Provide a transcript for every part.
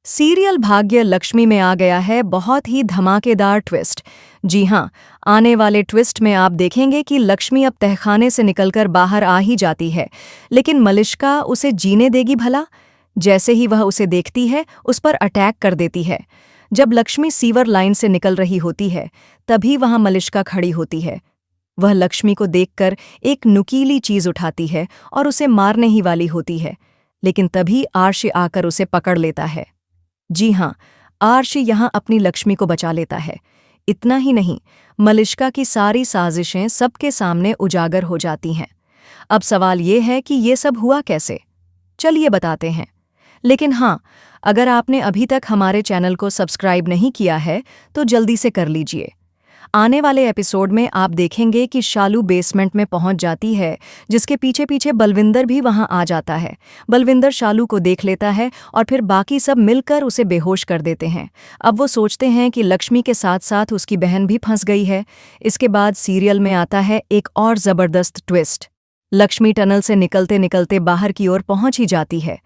Serial भाग्य लक्ष्मी में आ गया है बहुत ही धमाकेदार ट्विस्ट। जी हाँ, आने वाले ट्विस्ट में आप देखेंगे कि लक्ष्मी अब तहखाने से निकलकर बाहर आ ही जाती है, लेकिन मलिष्का उसे जीने देगी भला? जैसे ही वह उसे देखती है, उस पर अटैक कर देती है। जब लक्ष्मी सीवर लाइन से निकल रही होती है, तभी वहां मलिष्का खड़ी होती है। वह लक्ष्मी को देखकर एक नुकीली चीज उठाती है और उसे मारने ही वाली होती है, लेकिन तभी आर्श आकर उसे पकड़ लेता है। जी हाँ, आर्श यहाँ अपनी लक्ष्मी को बचा लेता है। इतना ही नहीं, मलिष्का की सारी साजिशें सबके सामने उजागर हो जाती हैं। अब सवाल ये है कि ये सब हुआ कैसे? चलिए बताते हैं। लेकिन हाँ, अगर आपने अभी तक हमारे चैनल को सब्सक्राइब नहीं किया है, तो जल्दी से कर लीजिए। आने वाले एपिसोड में आप देखेंगे कि शालू बेसमेंट में पहुंच जाती है, जिसके पीछे पीछे बलविंदर भी वहां आ जाता है। बलविंदर शालू को देख लेता है और फिर बाकी सब मिलकर उसे बेहोश कर देते हैं। अब वो सोचते हैं कि लक्ष्मी के साथ साथ उसकी बहन भी फंस गई है। इसके बाद सीरियल में आता है एक और जबरदस्त ट्विस्ट। लक्ष्मी टनल से निकलते निकलते बाहर की ओर पहुंच ही जाती है।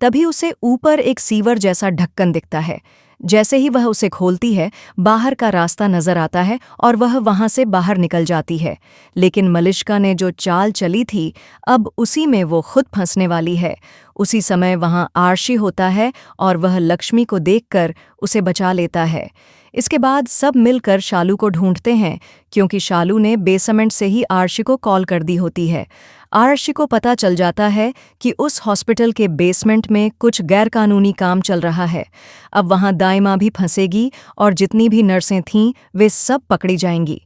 तभी उसे ऊपर एक सीवर जैसा ढक्कन दिखता है। जैसे ही वह उसे खोलती है, बाहर का रास्ता नजर आता है और वह वहां से बाहर निकल जाती है। लेकिन मलिष्का ने जो चाल चली थी, अब उसी में वो खुद फंसने वाली है। उसी समय वहां आर्शी होता है और वह लक्ष्मी को देखकर उसे बचा लेता है। इसके बाद सब मिलकर शालू को ढूंढते हैं, क्योंकि शालू ने बेसमेंट से ही आर्शी को कॉल कर दी होती है। आर्शी को पता चल जाता है कि उस हॉस्पिटल के बेसमेंट में कुछ गैरकानूनी काम चल रहा है। अब वहां दाइमा भी फंसेगी और जितनी भी नर्सें थीं, वे सब पकड़ी जाएंगी।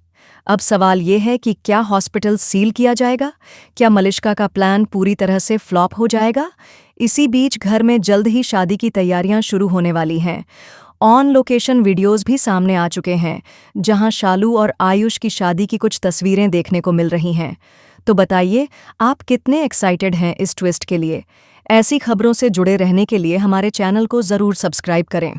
अब सवाल ये है कि क्या हॉस्पिटल सील किया जाएगा? क्या मलिष्का का प्लान पूरी तरह से फ्लॉप हो जाएगा? इसी बीच घर में जल्द ही शादी की तैयारियां शुरू होने वाली हैं। ऑन लोकेशन वीडियोस भी सामने आ चुके हैं, जहां शालू और आयुष की शादी की कुछ तस्वीरें देखने को मिल रही हैं। तो बताइए, आप कितने एक्साइटेड हैं इस ट्विस्ट के लिए? ऐसी खबरों से जुड़े रहने के लिए हमारे चैनल को ज़रूर सब्सक्राइब करें।